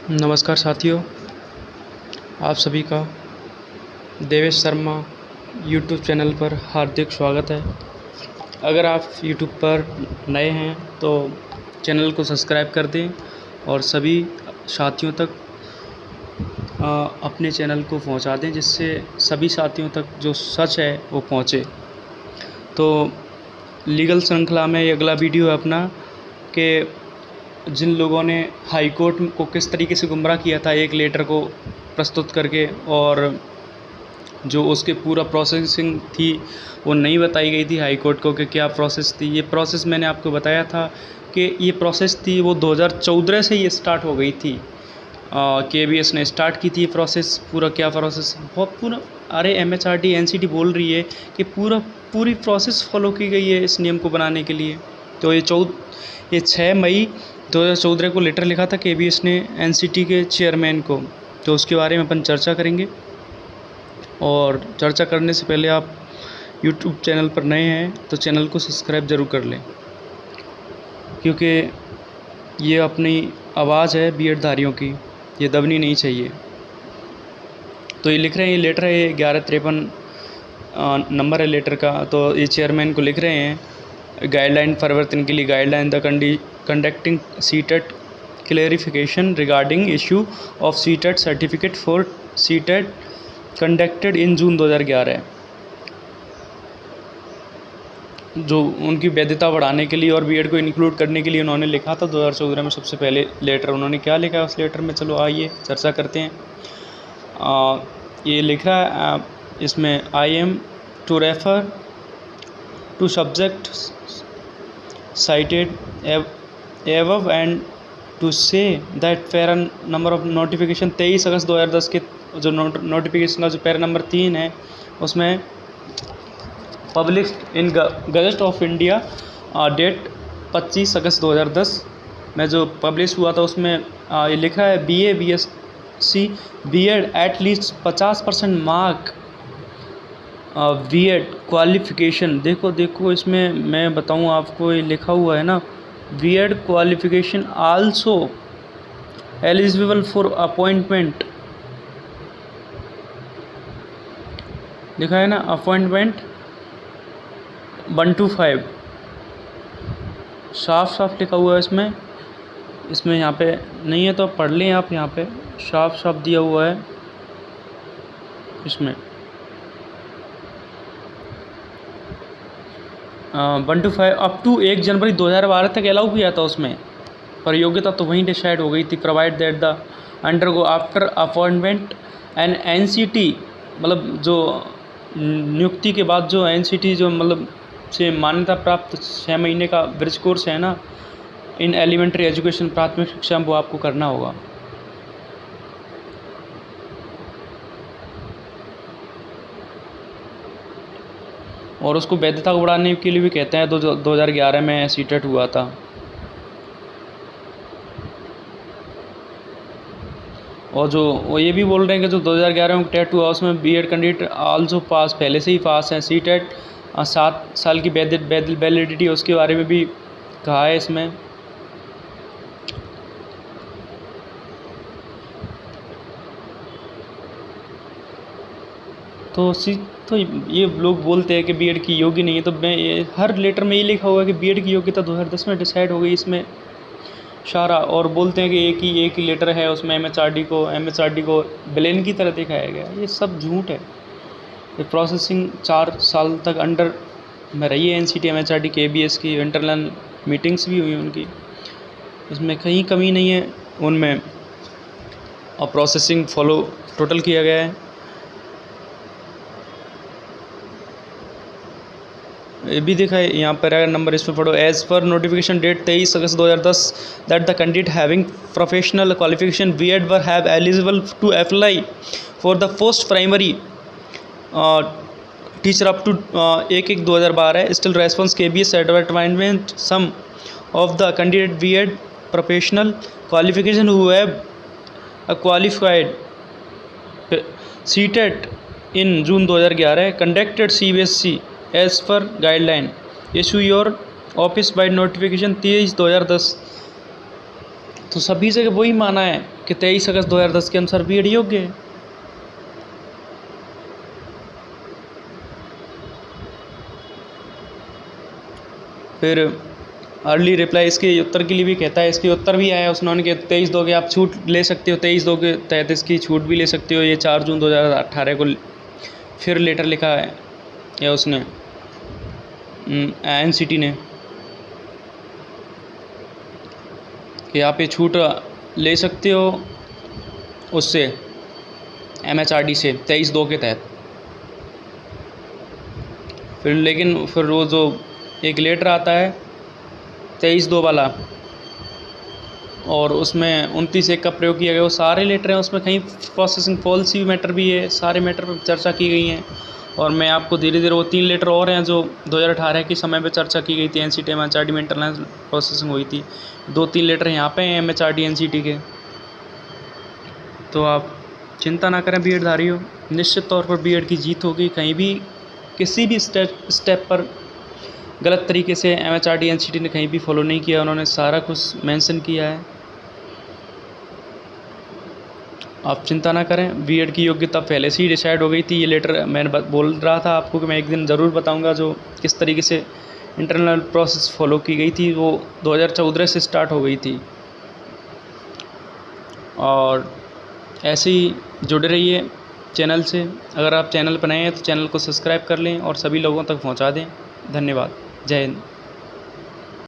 नमस्कार साथियों, आप सभी का देवेश शर्मा यूट्यूब चैनल पर हार्दिक स्वागत है। अगर आप यूट्यूब पर नए हैं तो चैनल को सब्सक्राइब कर दें और सभी साथियों तक अपने चैनल को पहुंचा दें, जिससे सभी साथियों तक जो सच है वो पहुंचे। तो लीगल श्रृंखला में ये अगला वीडियो है अपना कि जिन लोगों ने हाई कोर्ट को किस तरीके से गुमराह किया था एक लेटर को प्रस्तुत करके, और जो उसके पूरा प्रोसेसिंग थी वो नहीं बताई गई थी हाई कोर्ट को कि क्या प्रोसेस थी। ये प्रोसेस मैंने आपको बताया था कि ये प्रोसेस थी वो 2014 से ये स्टार्ट हो गई थी। KBS ने स्टार्ट की थी ये प्रोसेस। पूरा क्या प्रोसेस, बहुत पूरा, अरे MHRD NCT बोल रही है कि पूरी प्रोसेस फॉलो की गई है इस नियम को बनाने के लिए। तो ये 6 मई 2014 को लेटर लिखा था KBS ने NCT के चेयरमैन को। तो उसके बारे में अपन चर्चा करेंगे, और चर्चा करने से पहले आप YouTube चैनल पर नए हैं तो चैनल को सब्सक्राइब ज़रूर कर लें, क्योंकि ये अपनी आवाज़ है बीएड धारियों की, ये दबनी नहीं चाहिए। तो ये लिख रहे हैं, ये लेटर है 1153 नंबर है लेटर का। तो ये चेयरमैन को लिख रहे हैं, गाइडलाइन परिवर्तन के लिए guideline the conducting CTET clarification regarding issue of CTET certificate for CTET conducted in June 2011। जो उनकी वैधता बढ़ाने के लिए और बीएड को इंक्लूड करने के लिए उन्होंने लिखा था 2014 में। सबसे पहले लेटर उन्होंने क्या लिखा है उस लेटर में, चलो आइए चर्चा करते हैं। ये लिख रहा है इसमें, I am to refer to subject cited above and to say that para number of notification 23 अगस्त 2010 के जो नोटिफिकेशन का जो पैरा नंबर 3 है उसमें published in gazette of India date 25 August 2010 में जो पब्लिश हुआ था उसमें ये लिखा है BA BSc B Ed at least 50% mark B Ed qualification. देखो इसमें मैं बताऊं आपको, ये लिखा हुआ है ना, B Ed qualification also eligible for appointment, लिखा है ना, अपॉइंटमेंट 1 to 5, साफ लिखा हुआ है इसमें यहाँ पे नहीं है तो पढ़ लें आप, यहाँ पे साफ दिया हुआ है इसमें 1 to 5 अप टू 1 जनवरी 2012 तक अलाउ किया था उसमें, पर योग्यता तो वहीं डिसाइड हो गई थी। Provide that the undergo after appointment and NCT, मतलब जो नियुक्ति के बाद जो NCT जो मतलब से मान्यता प्राप्त 6 महीने का ब्रिज कोर्स है ना इन एलिमेंट्री एजुकेशन, प्राथमिक शिक्षा, वो आपको करना होगा। और उसको वैधता को बढ़ाने के लिए भी कहते हैं। 2011 में सीटेट हुआ था। और जो वो ये भी बोल रहे हैं कि जो 2011 में टेट हुआ उसमें बीएड कैंडिडेट आल्सो पास, पहले से ही पास है। सीटेट 7 साल की वैलिडिटी, उसके बारे में भी कहा है इसमें। तो ये लोग बोलते हैं कि बीएड की योग्य नहीं है। तो हर लेटर में ये लिखा हुआ है कि बीएड की योग्यता 2010 में डिसाइड हो गई इसमें सारा, और बोलते हैं कि एक ही लेटर है उसमें MHRD को विलेन की तरह दिखाया गया। ये सब झूठ है। ये प्रोसेसिंग 4 साल तक अंडर में रही है NCT MHRD KBS की, इंटरनल मीटिंग्स भी हुई उनकी, इसमें कहीं कमी नहीं है उनमें, और प्रोसेसिंग फॉलो टोटल किया गया है। ये भी देखा है यहाँ पर, अगर नंबर इसमें पढ़ो, as per notification date 23 August 2010 that the candidate having professional qualification B Ed were have eligible to apply for the post primary teacher up to 1/1/2012 still response KBS advertisement some of the candidate B Ed professional qualification who have qualified CTET in June 2011 conducted CBSE as per guideline issue your office by notification 23/2010। तो सभी जगह वही माना है कि 23 अगस्त 2010 के अनुसार BEd योग्य है। फिर अर्ली रिप्लाई इसके उत्तर के लिए भी कहता है, इसके उत्तर भी आया उन्होंने कि 23 दोगे आप छूट ले सकते हो, 23 दोगे तहत इसकी छूट भी ले सकते हो। ये 4 जून 2018 को फिर लेटर लिखा है या उसने एनसीटी ने कि आप ये छूट ले सकते हो उससे एमएचआरडी से 23/2 के तहत। फिर लेकिन फिर वो जो एक लेटर आता है 23/2 वाला और उसमें 29/1 का प्रयोग किया गया, वो सारे लेटर हैं उसमें कहीं प्रोसेसिंग पॉलिसी मैटर भी है, सारे मैटर पर चर्चा की गई हैं। और मैं आपको धीरे धीरे वो 3 लेटर और हैं जो 2018 के समय पे चर्चा की गई थी, एनसीटी एमएचआरडी में इंटरनल प्रोसेसिंग हुई थी। 2-3 लेटर यहाँ पे हैं एमएचआरडी एनसीटी के। तो आप चिंता ना करें बीएड धारी हो, निश्चित तौर पर बीएड की जीत होगी। कहीं भी किसी भी स्टेप पर गलत तरीके से एमएचआरडी एनसीटी ने कहीं भी फॉलो नहीं किया, उन्होंने सारा कुछ मेंशन किया है। आप चिंता ना करें, बीएड की योग्यता पहले से ही डिसाइड हो गई थी। ये लेटर मैंने बोल रहा था आपको कि मैं एक दिन ज़रूर बताऊंगा जो किस तरीके से इंटरनल प्रोसेस फॉलो की गई थी, वो 2014 से स्टार्ट हो गई थी। और ऐसे ही जुड़े रहिए चैनल से। अगर आप चैनल पर नए हैं तो चैनल को सब्सक्राइब कर लें और सभी लोगों तक पहुंचा दें। धन्यवाद। जय हिंद।